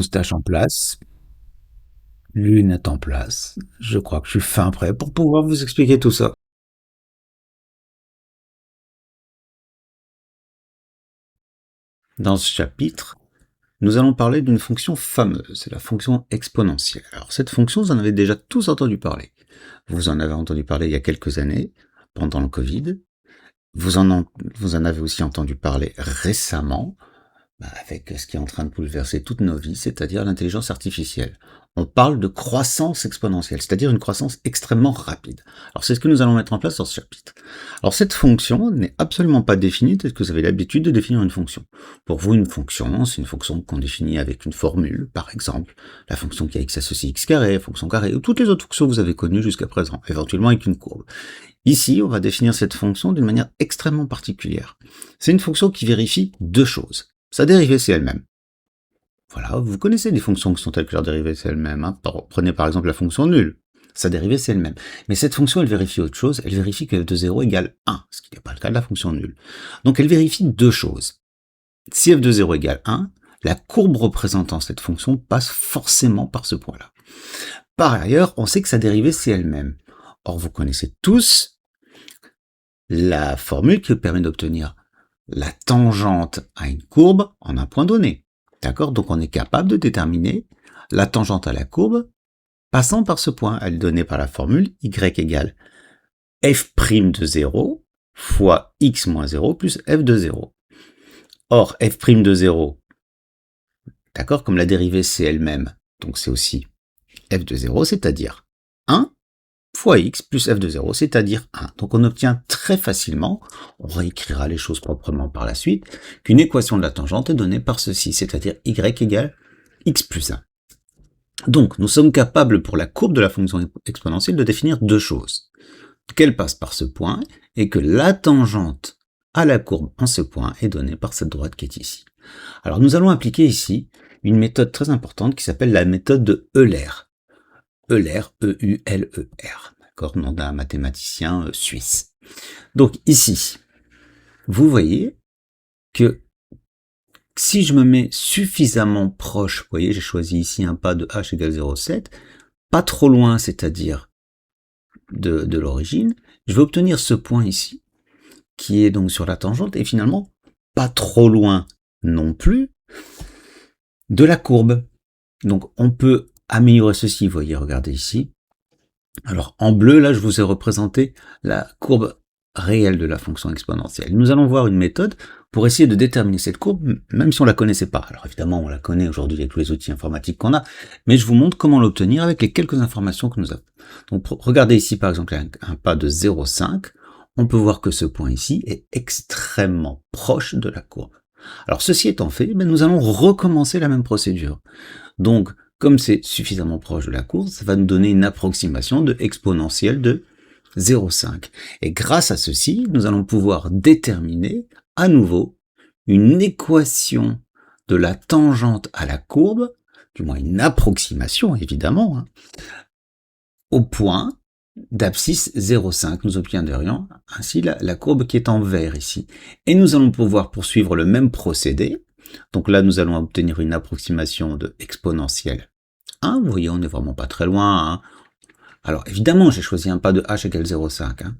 moustache en place, lunettes en place. Je crois que je suis fin prêt pour pouvoir vous expliquer tout ça. Dans ce chapitre, nous allons parler d'une fonction fameuse, c'est la fonction exponentielle. Alors cette fonction, vous en avez déjà tous entendu parler. Vous en avez entendu parler il y a quelques années, pendant le Covid. Vous en avez aussi entendu parler récemment, avec ce qui est en train de bouleverser toutes nos vies, c'est-à-dire l'intelligence artificielle. On parle de croissance exponentielle, c'est-à-dire une croissance extrêmement rapide. Alors c'est ce que nous allons mettre en place dans ce chapitre. Alors cette fonction n'est absolument pas définie telle que vous avez l'habitude de définir une fonction. Pour vous, une fonction, c'est une fonction qu'on définit avec une formule, par exemple, la fonction qui a x associe x carré, la fonction carré, ou toutes les autres fonctions que vous avez connues jusqu'à présent, éventuellement avec une courbe. Ici, on va définir cette fonction d'une manière extrêmement particulière. C'est une fonction qui vérifie deux choses. Sa dérivée, c'est elle-même. Voilà, vous connaissez des fonctions qui sont telles que leur dérivée, c'est elle-même. Hein. Prenez par exemple la fonction nulle. Sa dérivée, c'est elle-même. Mais cette fonction, elle vérifie autre chose. Elle vérifie que f de 0 égale 1, ce qui n'est pas le cas de la fonction nulle. Donc elle vérifie deux choses. Si f de 0 égale 1, la courbe représentant cette fonction passe forcément par ce point-là. Par ailleurs, on sait que sa dérivée, c'est elle-même. Or, vous connaissez tous la formule qui permet d'obtenir la tangente à une courbe en un point donné. D'accord? Donc on est capable de déterminer la tangente à la courbe passant par ce point. Elle est donnée par la formule y égale f' de 0 fois x moins 0 plus f de 0. Or, f' de 0, d'accord, comme la dérivée c'est elle-même, donc c'est aussi f de 0, c'est-à-dire 1 fois x plus f de 0, c'est-à-dire 1. Donc on obtient très facilement, on réécrira les choses proprement par la suite, qu'une équation de la tangente est donnée par ceci, c'est-à-dire y égale x plus 1. Donc nous sommes capables pour la courbe de la fonction exponentielle de définir deux choses. Qu'elle passe par ce point et que la tangente à la courbe en ce point est donnée par cette droite qui est ici. Alors nous allons appliquer ici une méthode très importante qui s'appelle la méthode de Euler. Euler, E-U-L-E-R, d'accord, nom d'un mathématicien suisse. Donc ici, vous voyez que si je me mets suffisamment proche, vous voyez, j'ai choisi ici un pas de h égale 0,7, pas trop loin, c'est-à-dire de l'origine, je vais obtenir ce point ici, qui est donc sur la tangente, et finalement, pas trop loin non plus de la courbe. Donc on peut améliorer ceci, vous voyez, regardez ici. Alors en bleu, là, je vous ai représenté la courbe réelle de la fonction exponentielle. Nous allons voir une méthode pour essayer de déterminer cette courbe, même si on la connaissait pas. Alors évidemment, on la connaît aujourd'hui avec tous les outils informatiques qu'on a, mais je vous montre comment l'obtenir avec les quelques informations que nous avons. Donc regardez ici par exemple un pas de 0,5, on peut voir que ce point ici est extrêmement proche de la courbe. Alors ceci étant fait, nous allons recommencer la même procédure. Donc, comme c'est suffisamment proche de la courbe, ça va nous donner une approximation de exponentielle de 0,5. Et grâce à ceci, nous allons pouvoir déterminer à nouveau une équation de la tangente à la courbe, du moins une approximation évidemment, hein, au point d'abscisse 0,5. Nous obtiendrions ainsi la courbe qui est en vert ici. Et nous allons pouvoir poursuivre le même procédé. Donc là, nous allons obtenir une approximation de exponentielle 1. Vous voyez, on n'est vraiment pas très loin. Hein. Alors évidemment, j'ai choisi un pas de h égale 0,5. Hein.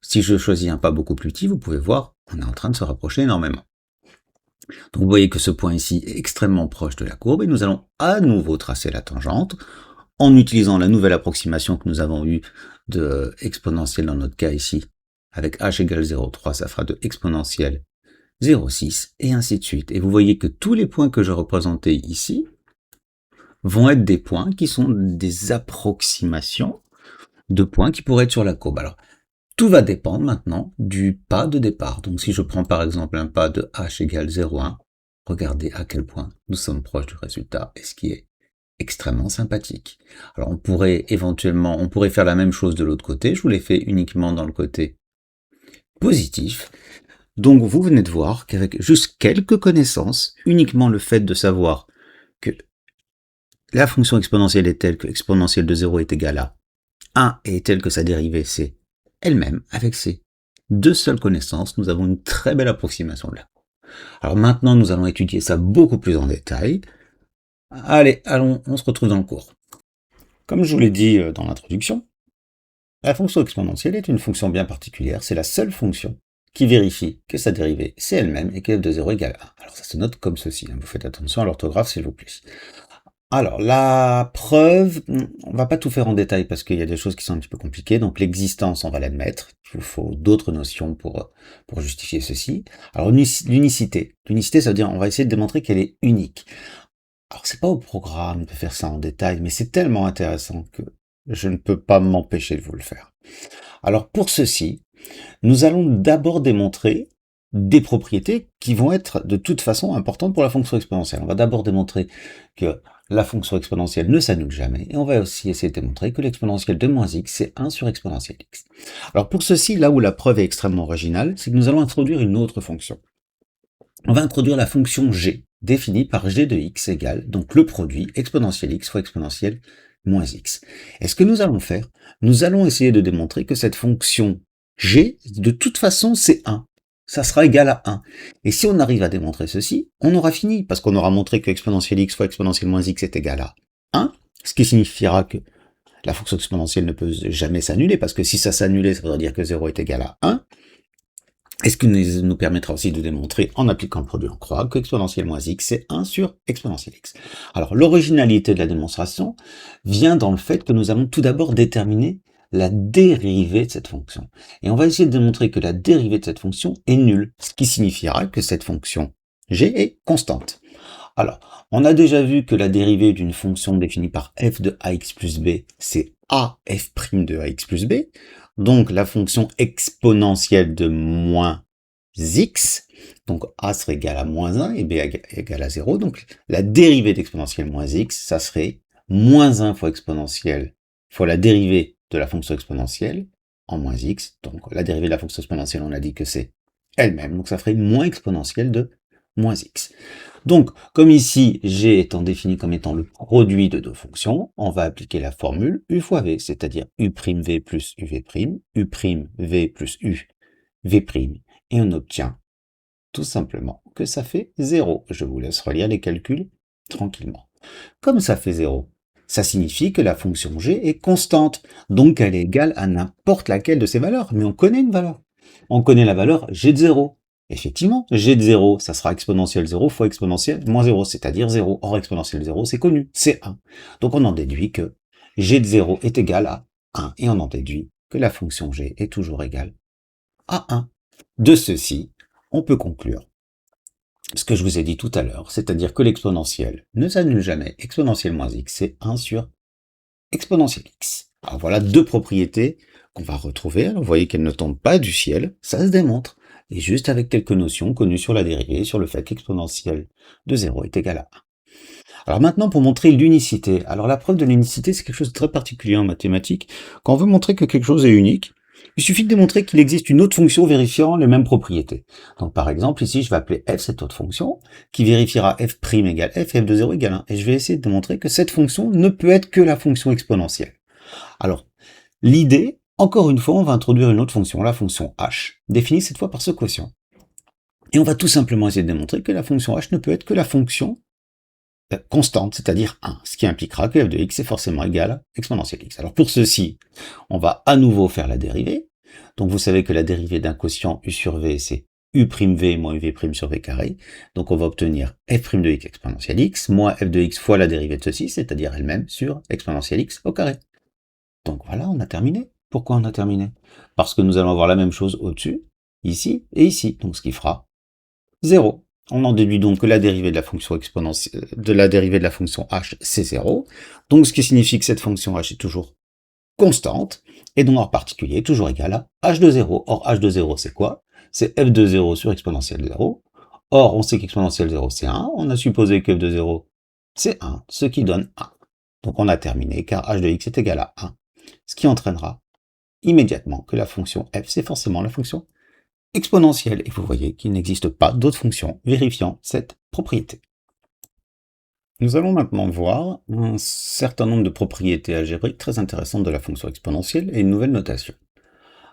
Si je choisis un pas beaucoup plus petit, vous pouvez voir, on est en train de se rapprocher énormément. Donc vous voyez que ce point ici est extrêmement proche de la courbe et nous allons à nouveau tracer la tangente en utilisant la nouvelle approximation que nous avons eue de exponentielle dans notre cas ici. Avec h égale 0,3, ça fera de exponentielle 0,6 et ainsi de suite. Et vous voyez que tous les points que je représentais ici vont être des points qui sont des approximations de points qui pourraient être sur la courbe. Alors, tout va dépendre maintenant du pas de départ. Donc si je prends par exemple un pas de h égale 0,1, regardez à quel point nous sommes proches du résultat, et ce qui est extrêmement sympathique. Alors on pourrait faire la même chose de l'autre côté, je vous l'ai fait uniquement dans le côté positif. Donc vous venez de voir qu'avec juste quelques connaissances, uniquement le fait de savoir que la fonction exponentielle est telle que exponentielle de 0 est égale à 1 et est telle que sa dérivée c'est elle-même, avec ces deux seules connaissances, nous avons une très belle approximation de là. Alors maintenant, nous allons étudier ça beaucoup plus en détail, Allez, allons, on se retrouve dans le cours. Comme je vous l'ai dit dans l'introduction, la fonction exponentielle est une fonction bien particulière. C'est la seule fonction qui vérifie que sa dérivée, c'est elle-même et que f de 0 égale 1. Alors ça se note comme ceci. Vous faites attention à l'orthographe, s'il vous plaît. Alors, la preuve, on va pas tout faire en détail parce qu'il y a des choses qui sont un petit peu compliquées. Donc, l'existence, on va l'admettre. Il vous faut d'autres notions pour justifier ceci. Alors, l'unicité. L'unicité, ça veut dire on va essayer de démontrer qu'elle est unique. Alors, c'est pas au programme de faire ça en détail, mais c'est tellement intéressant que je ne peux pas m'empêcher de vous le faire. Alors, pour ceci, nous allons d'abord démontrer des propriétés qui vont être de toute façon importantes pour la fonction exponentielle. On va d'abord démontrer que la fonction exponentielle ne s'annule jamais, et on va aussi essayer de démontrer que l'exponentielle de moins x, c'est 1 sur exponentielle x. Alors pour ceci, là où la preuve est extrêmement originale, c'est que nous allons introduire une autre fonction. On va introduire la fonction g, définie par g de x égale, donc le produit exponentielle x fois exponentielle moins x. Et ce que nous allons faire, nous allons essayer de démontrer que cette fonction g, de toute façon, c'est 1. Ça sera égal à 1. Et si on arrive à démontrer ceci, on aura fini, parce qu'on aura montré que exponentielle x fois exponentielle moins x est égal à 1, ce qui signifiera que la fonction exponentielle ne peut jamais s'annuler, parce que si ça s'annulait, ça voudrait dire que 0 est égal à 1. Et ce qui nous permettra aussi de démontrer, en appliquant le produit en croix, que exponentielle moins x, c'est 1 sur exponentielle x. Alors, l'originalité de la démonstration vient dans le fait que nous allons tout d'abord déterminer la dérivée de cette fonction. Et on va essayer de démontrer que la dérivée de cette fonction est nulle, ce qui signifiera que cette fonction g est constante. Alors, on a déjà vu que la dérivée d'une fonction définie par f de ax plus b, c'est a f' de ax plus b. Donc, la fonction exponentielle de moins x, donc a serait égal à moins 1 et b égal à 0. Donc, la dérivée d'exponentielle moins x, ça serait moins 1 fois exponentielle fois la dérivée de la fonction exponentielle en moins x. Donc, la dérivée de la fonction exponentielle, on a dit que c'est elle-même. Donc, ça ferait moins exponentielle de moins x. Donc, comme ici, g étant défini comme étant le produit de deux fonctions, on va appliquer la formule u fois v, c'est-à-dire u'v plus uv', u'v plus uv', et on obtient tout simplement que ça fait 0. Je vous laisse relire les calculs tranquillement. Comme ça fait 0, ça signifie que la fonction g est constante, donc elle est égale à n'importe laquelle de ces valeurs, mais on connaît une valeur. On connaît la valeur g de 0. Effectivement, g de 0, ça sera exponentielle 0 fois exponentielle moins 0, c'est-à-dire 0. Or, exponentielle 0, c'est connu, c'est 1. Donc on en déduit que g de 0 est égal à 1, et on en déduit que la fonction g est toujours égale à 1. De ceci, on peut conclure ce que je vous ai dit tout à l'heure, c'est-à-dire que l'exponentielle ne s'annule jamais. Exponentielle moins x, c'est 1 sur exponentielle x. Alors voilà deux propriétés qu'on va retrouver. Alors vous voyez qu'elles ne tombent pas du ciel, ça se démontre. Et juste avec quelques notions connues sur la dérivée, sur le fait qu'exponentielle de 0 est égal à 1. Alors maintenant, pour montrer l'unicité. Alors la preuve de l'unicité, c'est quelque chose de très particulier en mathématiques. Quand on veut montrer que quelque chose est unique, il suffit de démontrer qu'il existe une autre fonction vérifiant les mêmes propriétés. Donc par exemple, ici, je vais appeler f cette autre fonction, qui vérifiera f' égale f et f de 0 égale 1. Et je vais essayer de démontrer que cette fonction ne peut être que la fonction exponentielle. Alors, l'idée, encore une fois, on va introduire une autre fonction, la fonction h, définie cette fois par ce quotient. Et on va tout simplement essayer de démontrer que la fonction h ne peut être que la fonction constante, c'est-à-dire 1, ce qui impliquera que f de x est forcément égal à exponentielle x. Alors pour ceci, on va à nouveau faire la dérivée. Donc vous savez que la dérivée d'un quotient u sur v, c'est u'v moins uv' sur v carré. Donc on va obtenir f' de x exponentielle x moins f de x fois la dérivée de ceci, c'est-à-dire elle-même sur exponentielle x au carré. Donc voilà, on a terminé. Pourquoi on a terminé? Parce que nous allons avoir la même chose au-dessus, ici et ici. Donc ce qui fera 0. On en déduit donc que la dérivée de la fonction exponentielle, de la dérivée de la fonction h, c'est 0. Donc ce qui signifie que cette fonction h est toujours constante, et donc en particulier toujours égale à h de 0. Or h de 0 c'est quoi? C'est f de 0 sur exponentielle 0. Or on sait qu'exponentielle 0 c'est 1, on a supposé que f de 0 c'est 1, ce qui donne 1. Donc on a terminé car h de x est égal à 1, ce qui entraînera immédiatement que la fonction f c'est forcément la fonction exponentielle, et vous voyez qu'il n'existe pas d'autres fonctions vérifiant cette propriété. Nous allons maintenant voir un certain nombre de propriétés algébriques très intéressantes de la fonction exponentielle et une nouvelle notation.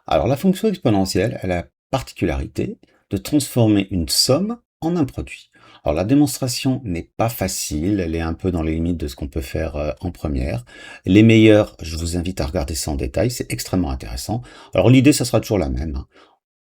Alors la fonction exponentielle a la particularité de transformer une somme en un produit. Alors la démonstration n'est pas facile, elle est un peu dans les limites de ce qu'on peut faire en première. Les meilleurs, je vous invite à regarder ça en détail, c'est extrêmement intéressant. Alors l'idée, ça sera toujours la même, hein.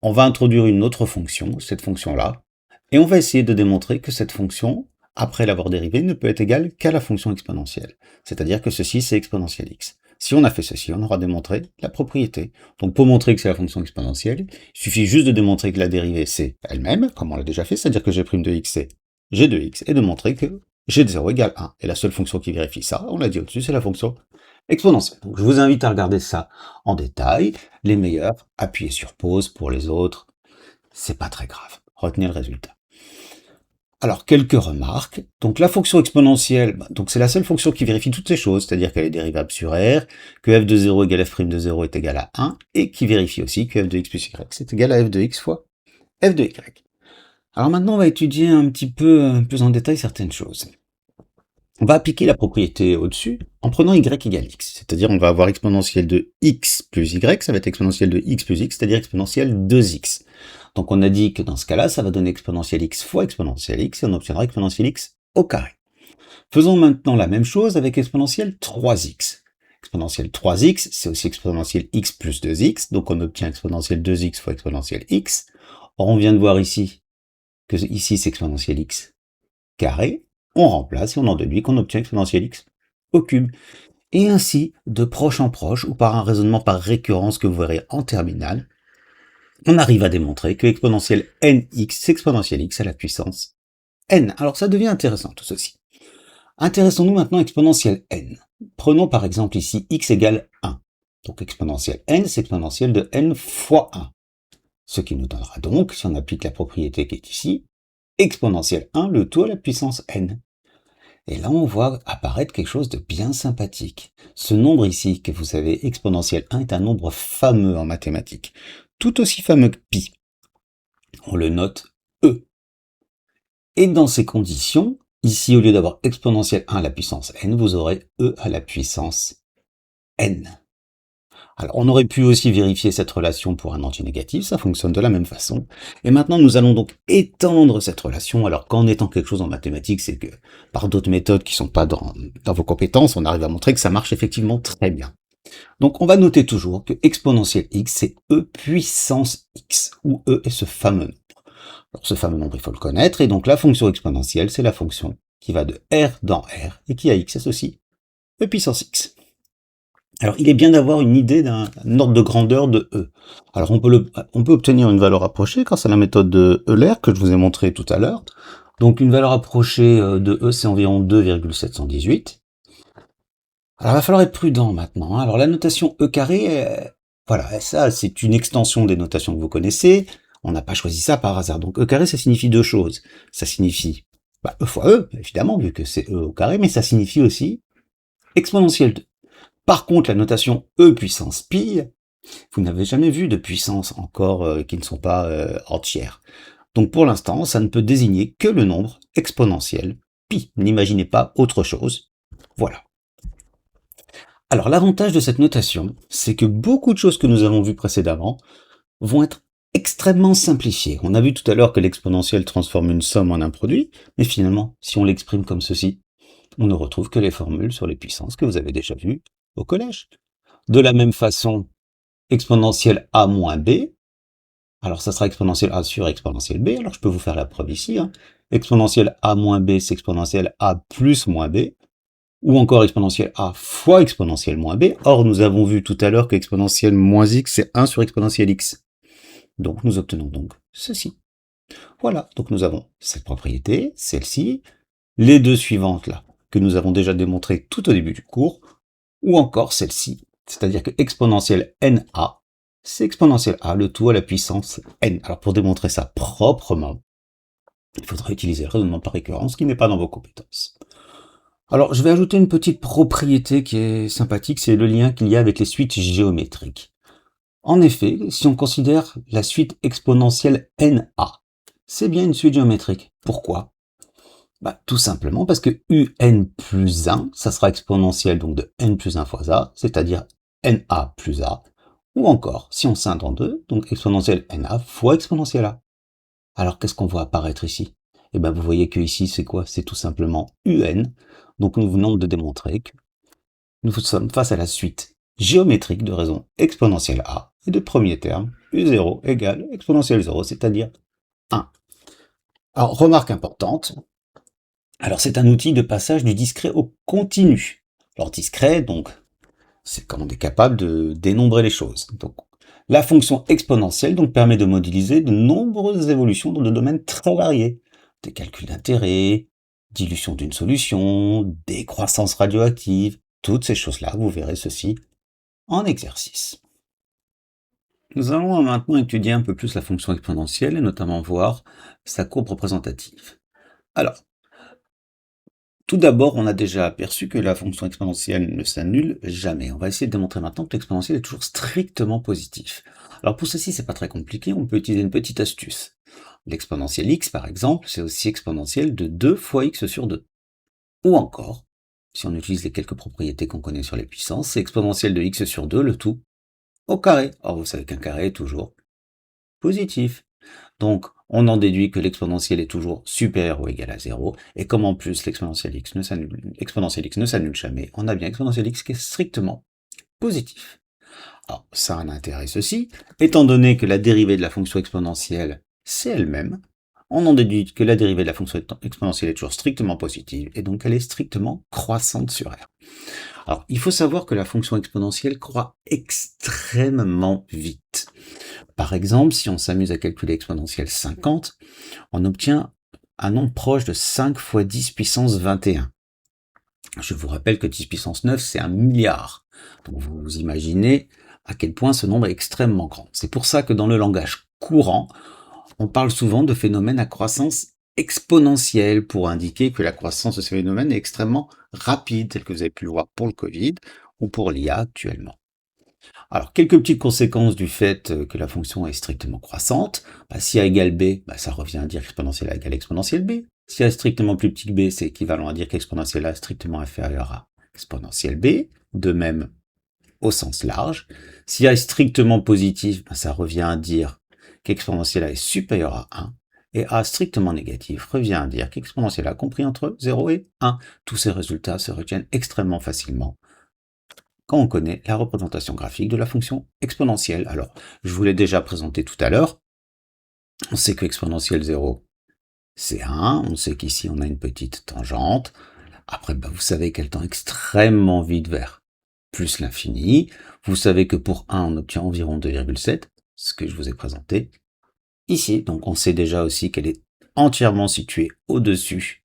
On va introduire une autre fonction, cette fonction-là, et on va essayer de démontrer que cette fonction, après l'avoir dérivée, ne peut être égale qu'à la fonction exponentielle. C'est-à-dire que ceci, c'est exponentielle x. Si on a fait ceci, on aura démontré la propriété. Donc pour montrer que c'est la fonction exponentielle, il suffit juste de démontrer que la dérivée, c'est elle-même, comme on l'a déjà fait, c'est-à-dire que g' de x, c'est g de x, et de montrer que g de 0 égale 1. Et la seule fonction qui vérifie ça, on l'a dit au-dessus, c'est la fonction exponentielle. Donc je vous invite à regarder ça en détail. Les meilleurs, appuyez sur pause pour les autres. C'est pas très grave. Retenez le résultat. Alors, quelques remarques. Donc, la fonction exponentielle, donc c'est la seule fonction qui vérifie toutes ces choses, c'est-à-dire qu'elle est dérivable sur R, que f de 0 égale f' de 0 est égal à 1, et qui vérifie aussi que f de x plus y c'est égal à f de x fois f de y. Alors maintenant, on va étudier un petit peu plus en détail certaines choses. On va appliquer la propriété au-dessus en prenant y égale x, c'est-à-dire on va avoir exponentielle de x plus y, ça va être exponentielle de x plus x, c'est-à-dire exponentielle 2x. Donc on a dit que dans ce cas-là, ça va donner exponentielle x fois exponentielle x, et on obtiendra exponentielle x au carré. Faisons maintenant la même chose avec exponentielle 3x. Exponentielle 3x, c'est aussi exponentielle x plus 2x, donc on obtient exponentielle 2x fois exponentielle x. Or on vient de voir ici que ici c'est exponentielle x carré, on remplace et on en déduit qu'on obtient exponentielle x au cube. Et ainsi, de proche en proche, ou par un raisonnement par récurrence que vous verrez en terminale, on arrive à démontrer que exponentielle nx, c'est exponentielle x à la puissance n. Alors ça devient intéressant tout ceci. Intéressons-nous maintenant à exponentielle n. Prenons par exemple ici x égale 1. Donc exponentielle n, c'est exponentielle de n fois 1. Ce qui nous donnera donc, si on applique la propriété qui est ici, exponentielle 1, le tout à la puissance n. Et là, on voit apparaître quelque chose de bien sympathique. Ce nombre ici, que vous savez, exponentielle 1, est un nombre fameux en mathématiques, tout aussi fameux que pi. On le note E. Et dans ces conditions, ici, au lieu d'avoir exponentielle 1 à la puissance n, vous aurez E à la puissance n. Alors, on aurait pu aussi vérifier cette relation pour un entier négatif, ça fonctionne de la même façon. Et maintenant, nous allons donc étendre cette relation. Alors, quand on étend quelque chose en mathématiques, c'est que par d'autres méthodes qui ne sont pas dans vos compétences, on arrive à montrer que ça marche effectivement très bien. Donc, on va noter toujours que exponentielle x, c'est e puissance x, où e est ce fameux nombre. Alors, ce fameux nombre, il faut le connaître, et donc la fonction exponentielle, c'est la fonction qui va de r dans r, et qui a x associe e puissance x. Alors, il est bien d'avoir une idée d'un ordre de grandeur de E. Alors, on peut obtenir une valeur approchée grâce à la méthode de Euler que je vous ai montré tout à l'heure. Donc, une valeur approchée de E, c'est environ 2,718. Alors, il va falloir être prudent maintenant, hein. Alors, la notation E carré, voilà, ça, c'est une extension des notations que vous connaissez. On n'a pas choisi ça par hasard. Donc, E carré, ça signifie deux choses. Ça signifie E fois E, évidemment, vu que c'est E au carré, mais ça signifie aussi exponentielle 2. Par contre, la notation E puissance pi, vous n'avez jamais vu de puissances encore qui ne sont pas entières. Donc pour l'instant, ça ne peut désigner que le nombre exponentiel pi. N'imaginez pas autre chose. Voilà. Alors l'avantage de cette notation, c'est que beaucoup de choses que nous avons vues précédemment vont être extrêmement simplifiées. On a vu tout à l'heure que l'exponentielle transforme une somme en un produit, mais finalement, si on l'exprime comme ceci, on ne retrouve que les formules sur les puissances que vous avez déjà vues au collège. De la même façon, exponentielle a moins b, alors ça sera exponentielle a sur exponentielle b, alors je peux vous faire la preuve ici, hein. Exponentielle a moins b, c'est exponentielle a plus moins b, ou encore exponentielle a fois exponentielle moins b. Or, nous avons vu tout à l'heure que exponentielle moins x, c'est 1 sur exponentielle x. Donc, nous obtenons donc ceci. Voilà, donc nous avons cette propriété, celle-ci, les deux suivantes là, que nous avons déjà démontrées tout au début du cours, ou encore celle-ci, c'est-à-dire que exponentielle na, c'est exponentielle a, le tout à la puissance n. Alors pour démontrer ça proprement, il faudra utiliser le raisonnement par récurrence qui n'est pas dans vos compétences. Alors je vais ajouter une petite propriété qui est sympathique, c'est le lien qu'il y a avec les suites géométriques. En effet, si on considère la suite exponentielle na, c'est bien une suite géométrique. Pourquoi ? Tout simplement parce que un plus 1, ça sera exponentielle donc de n plus 1 fois a, c'est-à-dire na plus a, ou encore, si on scinde en deux, donc exponentielle na fois exponentielle a. Alors qu'est-ce qu'on voit apparaître ici ? Et ben vous voyez que ici, c'est quoi? C'est tout simplement un. Donc nous venons de démontrer que nous sommes face à la suite géométrique de raison exponentielle a et de premier terme u0 égale exponentielle 0, c'est-à-dire 1. Alors, remarque importante, alors c'est un outil de passage du discret au continu. Alors discret, donc, c'est quand on est capable de dénombrer les choses. Donc, la fonction exponentielle donc, permet de modéliser de nombreuses évolutions dans des domaines très variés. Des calculs d'intérêt, dilution d'une solution, décroissance radioactive, toutes ces choses-là, vous verrez ceci en exercice. Nous allons maintenant étudier un peu plus la fonction exponentielle et notamment voir sa courbe représentative. Alors, tout d'abord, on a déjà aperçu que la fonction exponentielle ne s'annule jamais. On va essayer de démontrer maintenant que l'exponentielle est toujours strictement positif. Alors pour ceci, c'est pas très compliqué, on peut utiliser une petite astuce. L'exponentielle x, par exemple, c'est aussi exponentielle de 2 fois x sur 2. Ou encore, si on utilise les quelques propriétés qu'on connaît sur les puissances, c'est exponentielle de x sur 2, le tout, au carré. Or, vous savez qu'un carré est toujours positif. Donc, on en déduit que l'exponentielle est toujours supérieure ou égale à 0, et comme en plus l'exponentielle x ne s'annule jamais, on a bien exponentielle x qui est strictement positif. Alors, ça a un intérêt ceci, étant donné que la dérivée de la fonction exponentielle, c'est elle-même, on en déduit que la dérivée de la fonction exponentielle est toujours strictement positive, et donc elle est strictement croissante sur R. Alors, il faut savoir que la fonction exponentielle croît extrêmement vite. Par exemple, si on s'amuse à calculer exponentielle 50, on obtient un nombre proche de 5 fois 10 puissance 21. Je vous rappelle que 10 puissance 9, c'est 1 milliard. Donc vous imaginez à quel point ce nombre est extrêmement grand. C'est pour ça que dans le langage courant, on parle souvent de phénomènes à croissance exponentielle pour indiquer que la croissance de ce phénomène est extrêmement rapide, tel que vous avez pu le voir pour le Covid ou pour l'IA actuellement. Alors, quelques petites conséquences du fait que la fonction est strictement croissante. Si A égale B, ça revient à dire qu'exponentielle A égale exponentielle B. Si A est strictement plus petit que B, c'est équivalent à dire qu'exponentielle A est strictement inférieure à exponentielle B. De même, au sens large. Si A est strictement positif, ça revient à dire qu'exponentielle A est supérieure à 1. Et A strictement négatif revient à dire qu'exponentielle A compris entre 0 et 1. Tous ces résultats se retiennent extrêmement facilement quand on connaît la représentation graphique de la fonction exponentielle. Alors, je vous l'ai déjà présenté tout à l'heure. On sait que exponentielle 0, c'est 1. On sait qu'ici, on a une petite tangente. Après, vous savez qu'elle tend extrêmement vite vers plus l'infini. Vous savez que pour 1, on obtient environ 2,7, ce que je vous ai présenté ici. Donc, on sait déjà aussi qu'elle est entièrement située au-dessus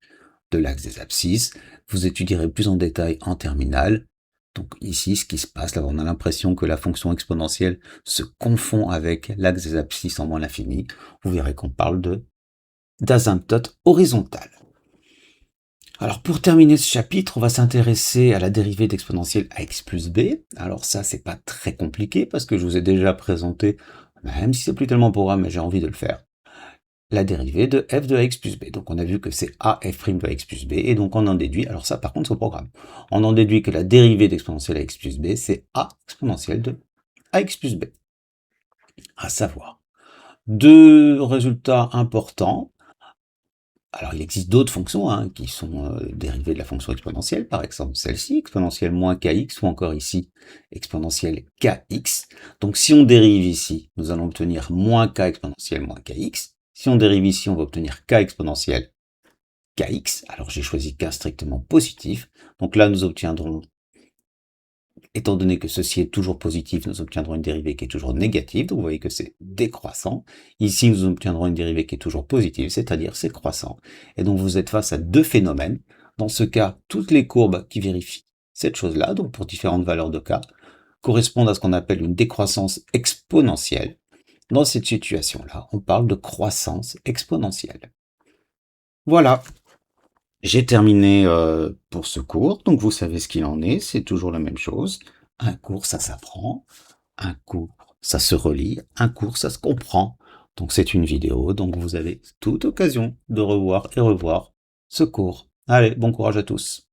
de l'axe des abscisses. Vous étudierez plus en détail en terminale. Donc ici, ce qui se passe, là, on a l'impression que la fonction exponentielle se confond avec l'axe des abscisses en moins l'infini. Vous verrez qu'on parle d'asymptote horizontale. Alors pour terminer ce chapitre, on va s'intéresser à la dérivée d'exponentielle ax plus b. Alors ça, c'est pas très compliqué parce que je vous ai déjà présenté, même si c'est plus tellement pour moi, mais j'ai envie de le faire, la dérivée de f de ax plus b. Donc on a vu que c'est a f' de ax plus b, et donc on en déduit, alors ça par contre c'est au programme, on en déduit que la dérivée d'exponentielle ax plus b, c'est a exponentielle de ax plus b. À savoir, deux résultats importants. Alors il existe d'autres fonctions qui sont dérivées de la fonction exponentielle, par exemple celle-ci, exponentielle moins kx, ou encore ici, exponentielle kx. Donc si on dérive ici, nous allons obtenir moins k exponentielle moins kx. Si on dérive ici, on va obtenir k exponentielle kx. Alors j'ai choisi k strictement positif. Donc là, nous obtiendrons, étant donné que ceci est toujours positif, nous obtiendrons une dérivée qui est toujours négative. Donc vous voyez que c'est décroissant. Ici, nous obtiendrons une dérivée qui est toujours positive, c'est-à-dire c'est croissant. Et donc vous êtes face à deux phénomènes. Dans ce cas, toutes les courbes qui vérifient cette chose-là, donc pour différentes valeurs de k, correspondent à ce qu'on appelle une décroissance exponentielle. Dans cette situation-là, on parle de croissance exponentielle. Voilà, j'ai terminé pour ce cours, donc vous savez ce qu'il en est, c'est toujours la même chose. Un cours, ça s'apprend, un cours, ça se relit, un cours, ça se comprend. Donc c'est une vidéo, donc vous avez toute occasion de revoir et revoir ce cours. Allez, bon courage à tous.